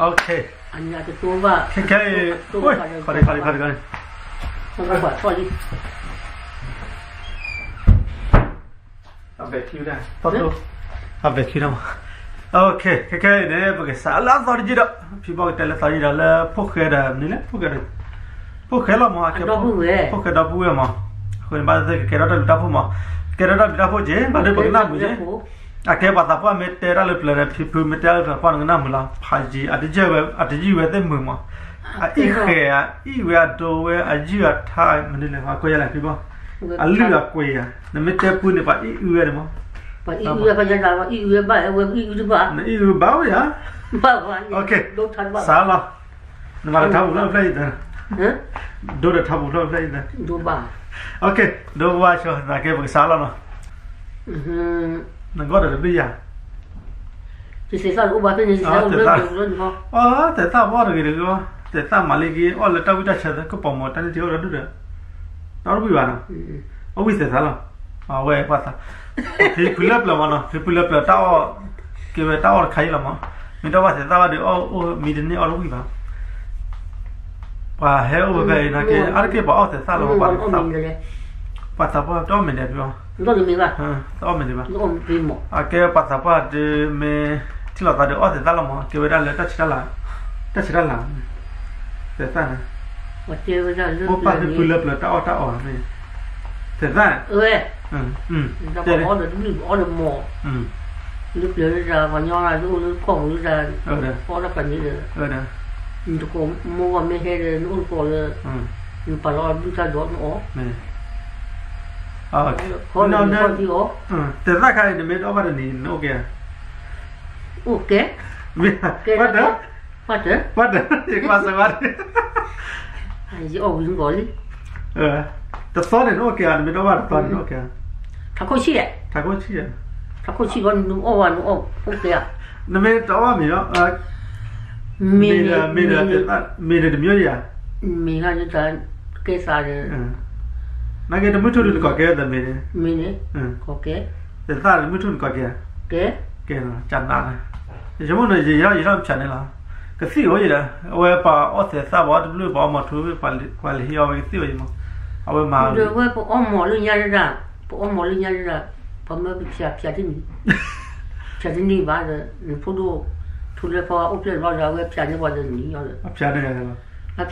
Ok. Anh là tôi và Cái ôi, khỏi đi. Không có quả thôi đi. Về khi nào? Tốt. Về khi nào? Ok, cái này bởi cái xã lá sao đi gì đó. Phía bắc cái là sao gì đó là phố khé đó, này là phố khé là mà cái phố khé đó bùi mà. Còn bây giờ cái đó là đáp mà. Cái đó là đáp chứ, bây giờ bằng nam chứ. À cái bắt tập mà tê ra lập là phía phía tê ra quan nam là phải gì, ở đây về tới mười mà. Ít khé, ít về đồ về, ở dưới thay mình là coi là phía bắc. À lừa quay à, nên mình tê bùi này phải ít về mà. Và ít người phải nhận ra ít người bảo ít người bảo. Ít người bảo vậy? Bảo. Ok. Sao là? Nó mà tháo bùn lên đây. Hả? Đồ để tháo bùn lên đây. Đồ bảo. Ok, đồ qua cho là cái việc sao là nó. Nó gọi là bây giờ. Thì sẽ sao cũng bảo thế này sẽ sao lên không? Thế sao bảo được cái được không? Thế sao mà lấy cái ở lại tao biết chắc có bỏ một cái chiếu đó được. Nó bị vào nào? Ông biết thế sao là? Vậy bắt ta. Thì pull up là mà nó, thì pull up là tao cái về tao khai là mà. Mình tao bảo thế tao được mình đến ở lúc gì vào. Và heo về là cái bảo thế sao là mà bắt tao cho mình đẹp không? Đó là mình à? Cho mình đẹp. Nó phim một. Cái bắt tao thì mình chỉ là tao được thế sao là mà cái về đó là ta chỉ là thế sao này? Và chơi ra rất là pull up là tao ở này. Thế ra? Nó có order more. Lúc ra và nhau là lúc còn lúc ra có là cần như thế. Nó có mua mấy cái nó có là nó phải lo lúc ra đó nữa. Nó thế ra cái này mình ở bên này ok. Ok. What the? Gì qua sao vậy? Gì ông gọi đi. The sun is okay, and we don't want to run okay. Takoshi còn đúng ổn ok à? Nó mới đó mình đó, mình được nhiều gì à? Mình hay là cái sao đấy? Nó cái đôi chút có cái đó mình có cái. Thế sao đôi chút có cái nó chán nản. Thì chúng nó gì đó chán này là cái gì vậy đó? Ôi bà ở thế sao bảo được bảo mà thu về quản lý ở cái gì vậy mà? Ôi mà rồi với bộ mỏ luôn nha ra bà mới bị xả thế này bà rồi phụ đồ thu lên phao ốp lên vào rồi xả như vậy rồi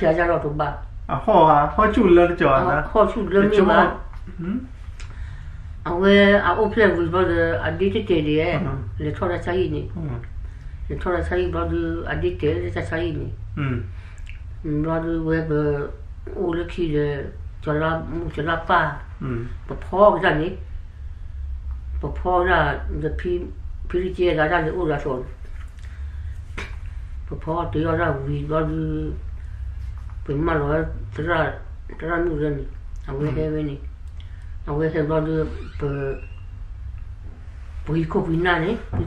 xả ra rồi tụi bà họ chủ lên cho họ chủ lên như mà ông ốp lên vào rồi anh đi tới đây đấy để thoa ra trái này để thoa ra trái vào rồi anh đi tới để trái này vào rồi với ô lực khi để cho là pa bỏ phô ra này bỏ phô ra để phi chia ra để u ra rồi bỏ phô thì ra vì đó bình mà nói ra nu ra này ông ấy thế này ông ấy thế đó bởi có vinh này vì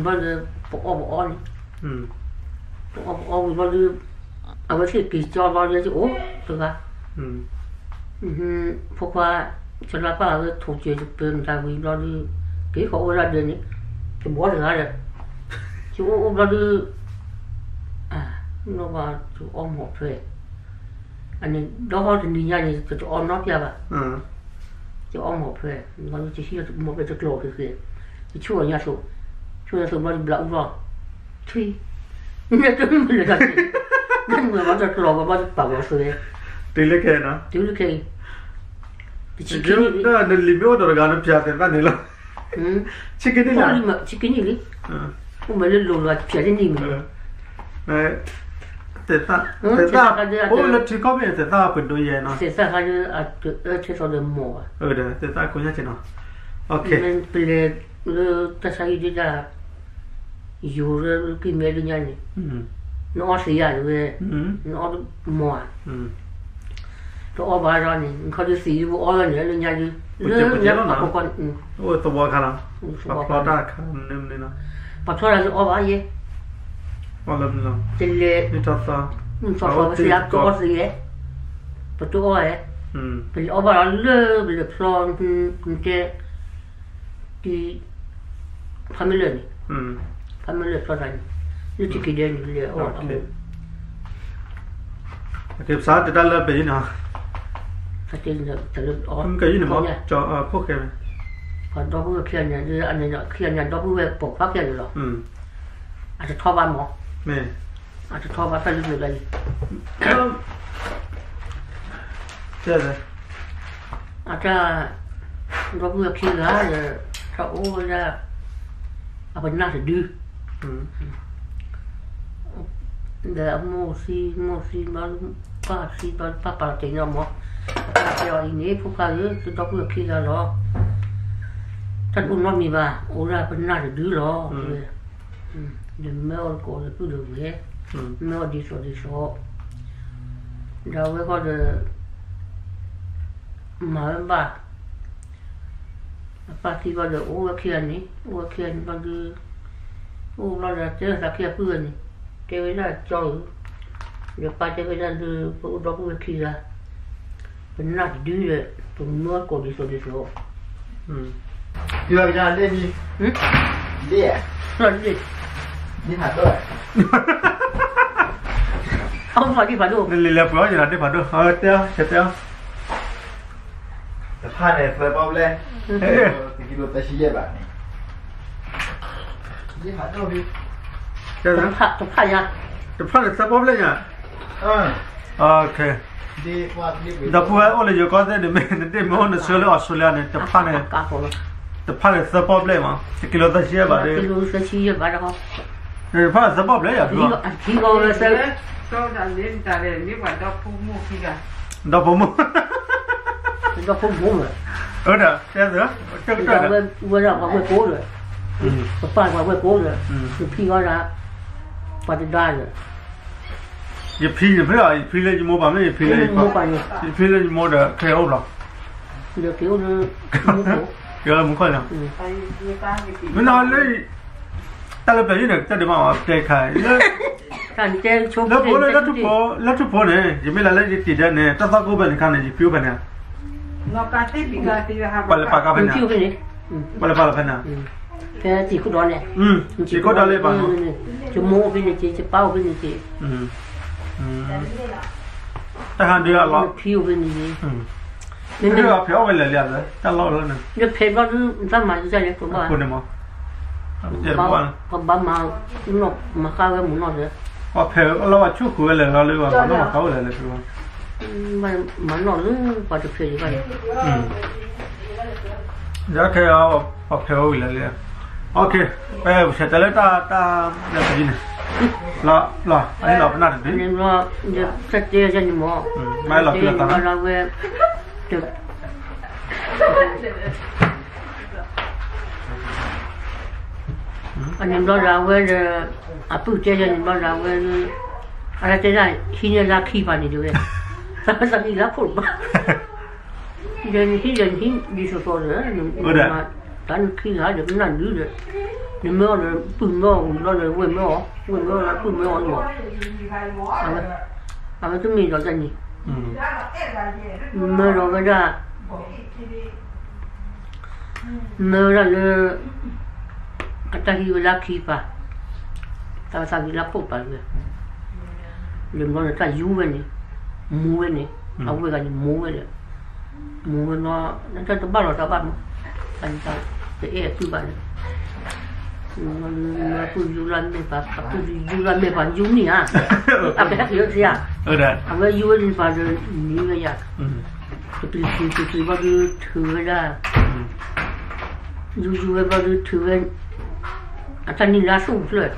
bao giờ bỏ này bỏ vì bao giờ ông ấy thì cho bao giờ chứ được à phục qua cho nó bảo cái thủ chế được bên ta vì nó đi cái khổ ra đến ấy cái bó được rồi chú ôm nó đi nó vào chú ôm một về anh ấy đó thì đi nhà này chú ôm nó kia bà chú ôm một về nó chỉ khi một về chụp lỗ thì kia chú ở nhà chú nó đi lộng rồi thì nhà chú mình là gì nên người bắt chụp lỗ và bắt bảo vào rồi Tile ke na? Tile ke. Chicken da nel limone da gana piate va nella. Chicken là. Chicken gì? Không phải luôn là piate gì mà. Thế ta. Là chỉ có biết thế ta phải đôi vậy nó. Thế ta hay là thế sao được mua. Đấy, thế ta cũng như thế nào. Ok. Nên bây giờ ta sai đi ra. Dù cái mấy đứa này. Nó xì à rồi nó mua. Tôi ở ra này,เขาจะสีว่าอะไรเนี่ยเรื่องใหญ่เลยเรื่องปากคนโอ้ตัวกันนะปากพลาดกันเนี่ยนะปากพลาดจะอะไรเย่ว่าเริ่มแล้วเจเล่นี่ทัศน์ภาษาตัวสีประตูอะไรเป็นอะไรเรื่องเป็นพลอนเป็นเจที่ทำไม่เลยทำไม่เลยพลอน Lu ciki dia ni dia. Okay, saat kita lah begini na. Kata dia terus. Cái gì nữa cho phúc cái này. Còn đó cũng kia nhà như anh này kia nhà đó cũng về bộc phát kia rồi. Àจะทอบ้านหมอ Nè. Àจะทอบ้านไปลึกๆเลย Thế rồi. Àจะđó cũng kia làเขาโอ้จะเอาเป็นน่าจะดื้อเดี๋ยวโมซีมาป้าซีป้าเต็งเอาหมอป้าไปเอาอีนี่พวกเขาจะต้องก็kia là nóท่านอุ้มน้องมีบ้าโอ้ละเป็นน่าจะดื้อหรอเดี๋ยวแม่เอาก่อนจะพูดถึงเงี้ยแม่เอาดีสอเดี๋ยวไว้ก็จะมาเป็นบ้าป้าที่ว่าจะโอ้เขียนนี่บางทีโอ้เราจะเจอสักเขียนเพื่อนนี่เจอได้จ่อยเดี๋ยวป้าเจอได้ดูพวกเราเขียนเป็นน่าจะดื้อเลยตรงนู้นก็ดีสอĐưa ra lên đi. Đi à? Đi. Đi hạt rồi. Không phải đi phá đồ. Nên lìa bữa giờ là đi phá đồ. Tiếp theo. Tập hai này phải bao lên. Thì cái đồ ta xí bạn này. Đi hạt rồi đi. Tập hai nha. Tập hai là sao bao lên nhỉ? Ok. Đi qua đi. Tập hai ô là giờ có thể để mình muốn sửa lại Australia này tập hai này. Tập hai là sao bao lên mà? Cái kilo ta xí bạn đi. Kilo ta xí bạn đó. Tập hai là sao bao lên à? Chỉ có là sao? Tôi đã lên trả lời nếu mà đọc phụ mua khi cả. Đọc phụ mua. Đọc phụ mua rồi. Đó, thế rồi. Chắc rồi. Vừa ra vào quê cố rồi. Tập hai vào quê cố rồi. Từ khi gọi là vào đến đai rồi. Giờ phi rồi phải phi lên mua bằng cái phi lên mua được kéo rồi. Được kéo nó kéo là muốn coi nào. Nó nói lấy ta là bây giờ ta để mà chơi khai. Thành chơi chụp. Lớp chụp này, chỉ mới là lấy chỉ đơn này, ta sao cô bên này chỉ phiếu bên này. Nó cá tết bị cá tết là bao là cá bên này. Phiếu bên này. Bao là bên này. Thế chỉ có đó này. Chỉ có đó lấy bằng. Chỉ mua bên này chỉ bao bên này chỉ. Ta hàng đưa là phiếu bên này. Nên đưa phiếu về lại rồi, ta lo rồi nè. Đưa phiếu vào ra mà ra đấy cũng có. Mà. Còn ba nó mà cao cái muốn nó rồi. Phiếu lo chút cuối là lo lưu vào nó cao lại là phiếu. Mà nó luôn vào được phiếu gì vậy? Giá cái phiếu về lại. Ok, bây giờ sẽ tới ta là cái gì này? Là anh là bên nào đấy? Nên là sẽ chơi cho những mỏ. Mai là cái ta. Là về được. Anh em đó là về à bự chơi cho những đó là về anh chơi này khi ra khi vào thì được đấy. Sao đi lá phụt mà. Giờ khi đi số nữa mà tan khi là được năn đứa rồi. Nhưng mà là bưng mỏ nó là quên mỏ là bưng mỏ rồi. À chúng mình rồi gì? Mà rồi cái ra mà là ta hi là khi pa ta sang đi là phụ pa rồi nhưng mà ta yu về này mua về này ông về cái mua về nó ta bao rồi ta bán anh ta để cứ bán mà tôi yu lan mấy bán yu nè à à cái gì vậy à đấy ông về yu lên bán rồi như vậy à tôi bao nhiêu thứ ra yu về bao nhiêu thứ ta nhìn ra sụp rồi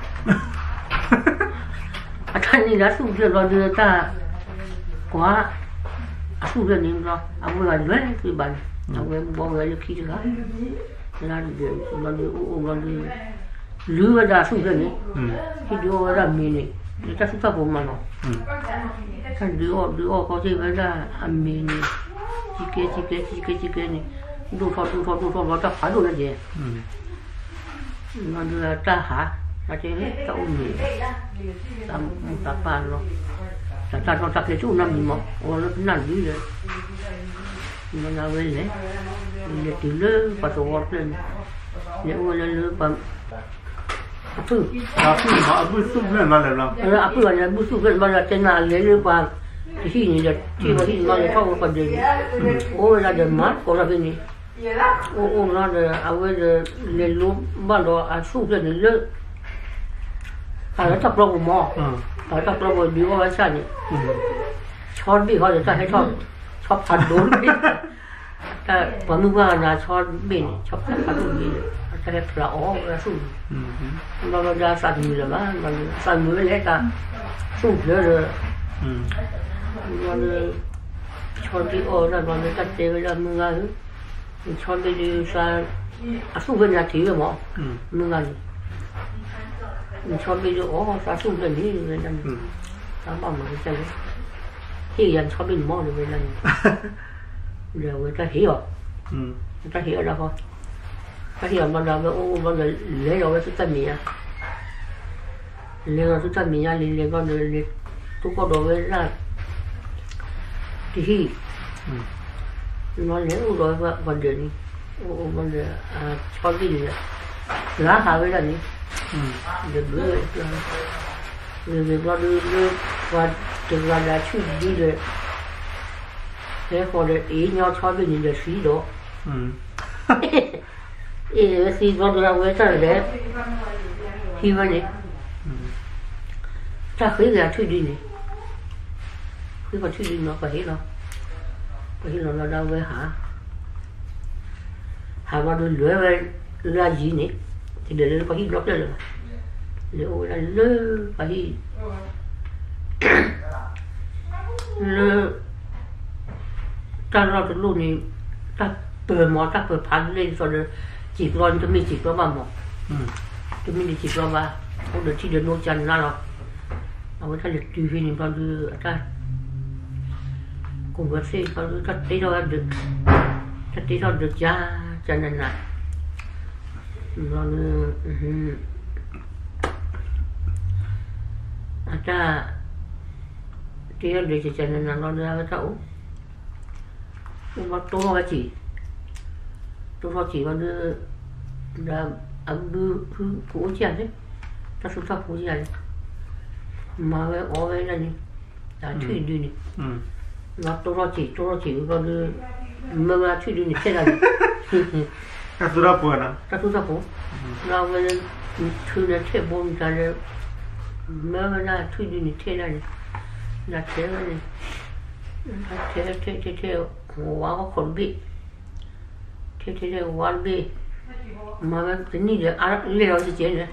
ta nhìn ra sụp rồi đưa ta quá sụp rồi nên lo ông người nói thì bạn ông em bao người khi đó là để nó đi lừa ra sụp rồi này khi đưa ra mì này người ta sụp vào mà nó thành đưa có gì vậy ra ăn mì này chỉ cái này đủ thọ nó ta phá đồ là gì nó đưa ta hả ta chơi hết ta ôm gì ta pan nó ta cái chỗ nằm gì mà nó nằm dưới rồi nó nào về đấy để tìm lơ và tổ ngọt lên nếu mà lên lơ bằng apu mà apu sụp lên mà lên nào apu là apu sụp lên mà là trên là lấy lên qua thì như là thì mà thì mà là thâu còn gì ô là được mát có là cái gì ô nó là awe lên luôn bắt đầu sụp lên lên nó tập lâu mò nó tập lâu đi qua cái này chọn bị họจะให้ชอบพันโดนแต่พอมึงว่านะชอบเป็นชอบพันโดนดีจะได้พระอ๋อแล้วสู้มันจะสั่นมือละมันสั่นมือเลยก็สู้เลยมันชอบที่อ๋อแล้วมันก็เจอแล้วมึงว่าชอบไปดูสั่นสู้เป็นนาทีเลยมั้งมึงว่าชอบไปดูอ๋อสู้เป็นนี่เลยนั่นตามบ้านมันจะ thì dân cho mình mò được về lần giờ người ta hiểu người ta hiểu đâu thôi ta hiểu mà là nó lấy đâu cái tâm mình lấy đâu tâm mình lấy con lấy tôi có đồ với là thì nó lấy rồi và còn được còn được cho cái gì lá hà với là gì được bữa người nó đưa và từ là đã chuyển đi rồi thế họ để ý nhau cho bên nhìn được xí đó ý xí đó là với ta đấy khi mà này ta khởi ra chuyển đi này khi mà chuyển đi nó phải nó đâu với hả mà đôi lưỡi với là gì này thì để nó phải nó lên rồi liệu là lơ phải lơ ta lo được luôn này ta bờ mỏ ta bờ phán lên rồi chỉ lo cho mình chỉ lo vào mỏ cho mình chỉ lo vào không được chỉ được nô chân ra rồi ông ta được tùy hình bao nhiêu ta cùng với xe bao nhiêu ta thấy đâu được ra cho nên là lo ta dia để cho nên là nó ra cái tàu mà tôi nói chỉ còn là ăn bữa cũ chén đấy ta sụt sắp cũ chén mà cái ó cái này đã thuê đi này nó tôi nói chỉ còn mà thuê đi này thế này ta sụt sắp cũ nó cái thuê này thế bốn cái mà là thuê đi này thế này là thế này thế quá có khốn bị thế quan bị mà tính đi được ăn lấy đâu thì chết nữa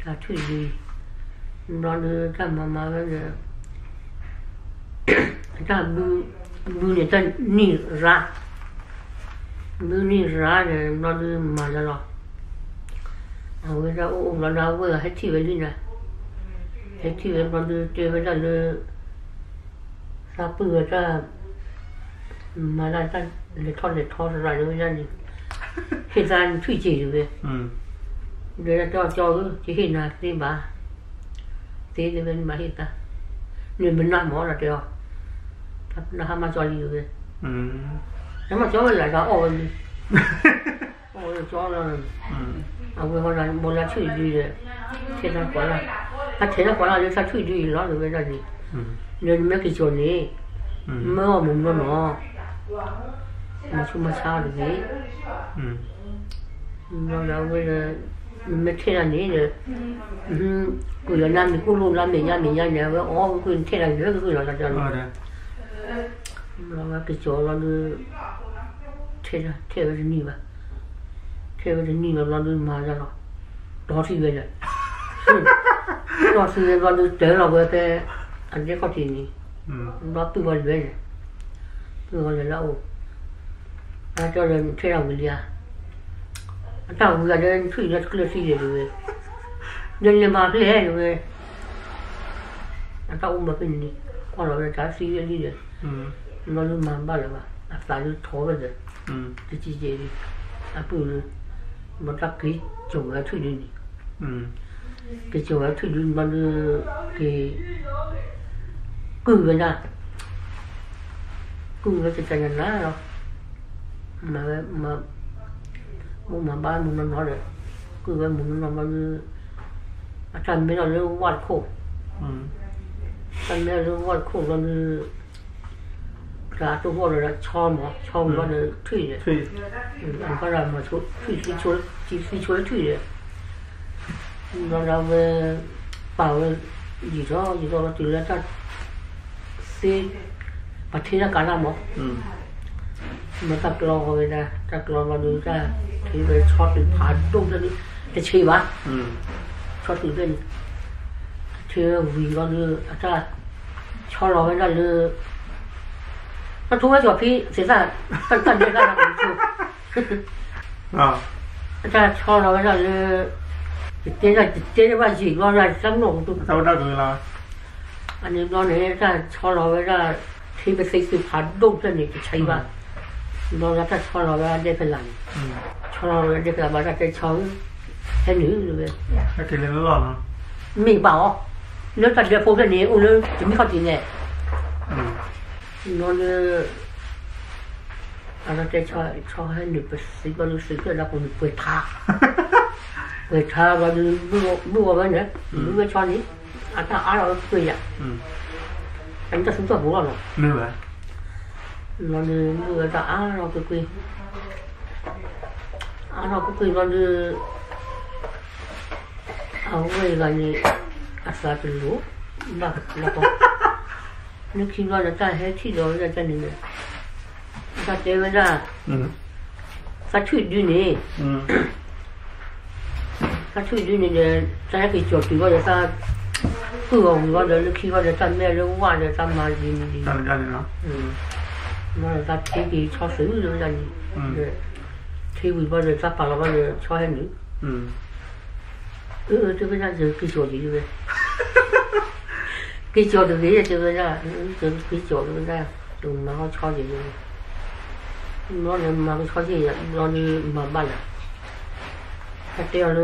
ta thuê đi nó đưa ta mà bây giờ ta bu này ta nỉ ra rồi nó đưa mà ra rồi người ta ôm nó đâu vừa hết thì về đi nè hết thì về nó đưa chơi với là ra bữa ra mà là ta để thon ra rồi ra đi hiện tại thủy chỉ rồi để là cho chỉ hiện là đi bà thế thì bên mà hiện ta nên mình làm món là được nó ham mà cho đi rồi nếu mà cho lại đó ôi cho là ông ấy nói một là thủy đi rồi thế là quá là nếu sao thủy đi nó rồi bây giờ gì nên mấy cái chỗ này mơ mùng nó mà chung mà sao được gì nó là bây giờ mấy thế là này rồi cứ là làm thì cứ luôn làm mình nhà nhà với ó cứ thế là nữa cứ là cho nó cái chỗ nó thế là gì vậy thế là gì mà nó mà ra rồi đó thì về rồi đó thì nó tới là với cái anh ấy có tiền gì nó từ gần về lâu anh cho nên thế nào mình à tao vừa đến thủy nó cứ xí rồi nên mà cái này rồi anh tao mà cái gì qua rồi là trả xí đi rồi nó luôn mà bao giờ mà tại nó thối rồi cái gì đi bự mà ta cái chỗ ở thủy đi cái chỗ ở thủy đi mà cái cử về nhà cử về cái nhà lá rồi mà ba muốn nó nói rồi cử về muốn nó bao nhiêu Akan mena le wat ko. Kan mena le wat ko lo ni ra tu ho le chom lo le thui le. Thui. An ka ra ma chu chu le thui le. Nó ra về bảo gì đó từ là ta xe và thế là cả năm mà tập lo rồi là được ra thì về cho từ phá đông ra đi để chơi bá cho từ bên thì vì nó như ta cho nó với là như nó thua cho phi sẽ ra tận đây ra là ta cho nó với là như thế là gì nó là sắm nổ tụi sao đó rồi là anh em nó này ra cho nó với là khi mà xây dựng phá đông ra này thì chạy vào nó là ta cho nó với để phải làm cho nó với để phải làm ra cái cháu hay nữ rồi cái này nó là mình bảo nếu ta địa phương cái này ông nó chuẩn bị phát triển này nó anh ta cho hay nữ phải xây bao nhiêu sự là cũng phải thả người ta và mua cái nữa mua cho ní anh ta ăn rồi quỳ à anh ta xuốngตัวbố rồi nữa nó mua ta ăn rồi cái quỳ ăn rồi cái quỳ nó đưa áo quỳ là gì asa từ lúa là con nếu khi nó là ta hết thì rồi là ta này ta chơi với ra ta thuyết đi nè ta thuyết đi nè ta cái chỗ thì gọi là ta cường gọi là khi gọi là ta mẹ nó qua là ta mà gì ta ra nó nó là ta thấy cái cho sứ rồi là gì thì vì gọi là ta bảo là gọi là cho hết nữa tôi bây giờ cái chỗ gì vậy cái chỗ được gì chứ bây giờ cái chỗ được ra đừng nó cho gì vậy nó là mà cho gì nó đi mà bán à cái tiêu nó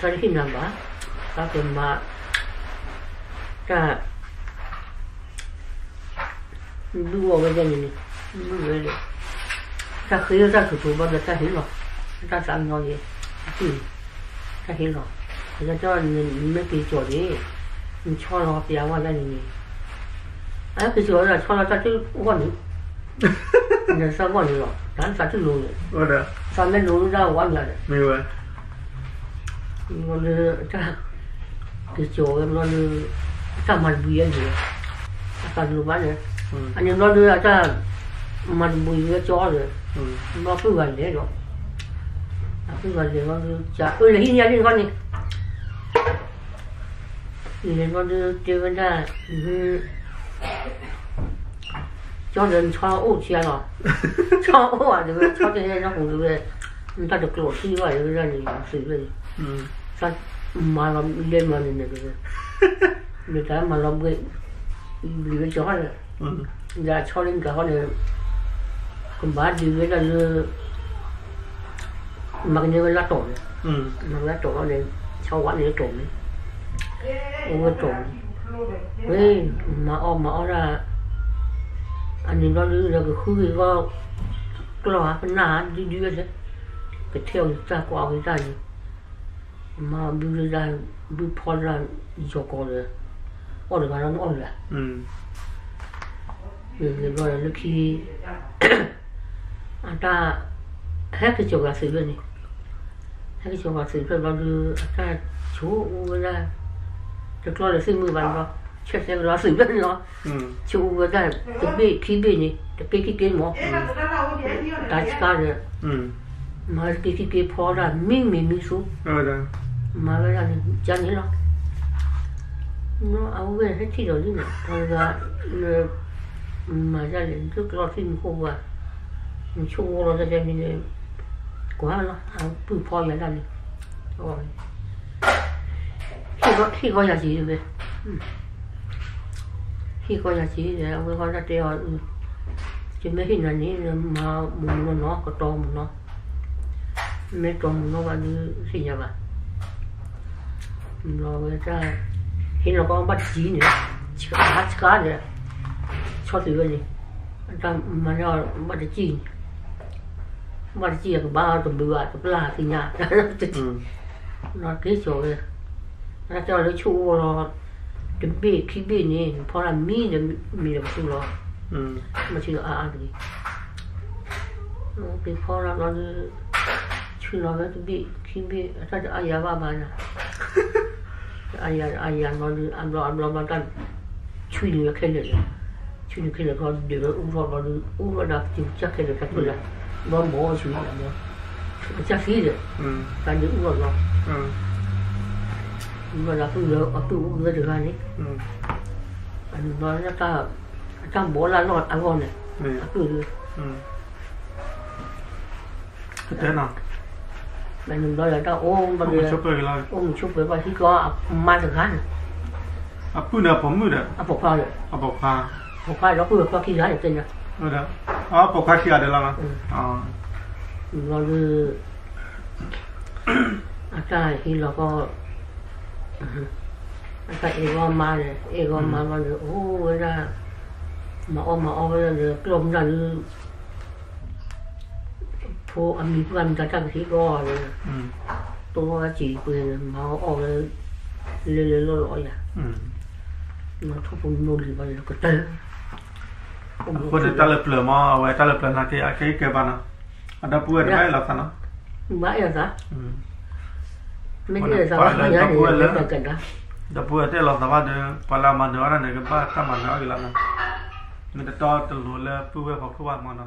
ra khi nào bán ta phải mà ta đua cái gì này đua cái này ta khi ra thủ tục bao giờ ta hiểu rồi ta làm nói gì ta hiểu rồi giờ cho mấy cái chỗ đấy mình cho nó bịa qua đây này cái chỗ là cho nó ta chứ quan nữa nên sao quan nữa đáng sao chứ luôn rồi sao nên luôn ra quan là nhiều rồi nó ta cái chỗ nó ta mặt bùi gì ta luôn bán nữa anh em nó đưa ta mặt bùi cái chó rồi nó cứ gần đấy rồi cứ gần đấy nó chả lấy nha đi con đi thì nó đưa chơi ra cho nên cho ô chia rồi cho ô à được cho cái nó cũng được người ta được lộ xí vậy ra thì xử lý sao mà làm lên mà này được người ta mà làm cái lưỡi chó này giờ cho lên cả con này còn bán đi với là mặc như lá tổ này mặc lá tổ này cho quán này tổ này ông tổ với mà o ra anh nhìn nó là cái khu gì cái lo cái nà đi đấy cái theo ra qua cái ra mà bây giờ bây phò ra cho con rồi ở được nó on là rồi gọi là khi anh ta hết cái chỗ gà sấy bên này hết cái chỗ gà sấy bên bao nhiêu ta chú ra được lo là xin mười vạn vào chắc sẽ nó xử lý nó chú vừa ra cái bị khí bị này cái mỏ ta chỉ ra mà cái phò ra mình xuống mà bây giờ chẳng nhớ nó áo về hết thì rồi đi nè rồi mà ra đến trước lo xin cô và chú nó ra cho mình quá nó áo bự phò vậy là rồi khi có nhà gì vậy khi có nhà gì để ông có ra treo chứ mấy hình này mà muốn nó có to một nó mấy trồng nó bao nhiêu gì nhỉ bạn rồi ra khi nó có bắt chí nữa hát cá nữa cho từ bên này ta mà nó bắt chí là ba tuần bữa tuần là thì nhà nó cái chỗ 那叫人去我了，准备去备呢，跑了米的米了不了，没去啊的，被跑了那是去那个准备去备，他就哎呀爸爸呢，哎呀那是按照那干，去年开的，去年开的他这个乌说那就加开的他出来，那没去了嘛，加飞的，反正乌说。mà là tôi uống được này, nó ta trong bố là lọt ăn ngon này, tôi thế nào, mình nói là ta ôm bao giờ ôm chụp với bao khi có mang được hết, bữa nàoผมมืดbọc khoa rồi, bọc khoa đó bữa có khi giá được tên nhá, đó, bọc khoa khi ada lama, nó cứ, ta khi nó có cái ego mà được ô ra mà được lồng ra phố anh đi gần ta chẳng thấy go rồi tôi chỉ quyền mà ô lên lội à nó thúc bùn nôn thì bao giờ có têคนตะเปลือมาไว้ตะเปลือนะcáiบ้านนะada buat baik lah sana baik ya sah mấy cái sao mà nhớ thì cần đó da buat dia lah sama de pala mana orang ni ke ba ka mana lagi lah ni da to tu le pu we ko ba mana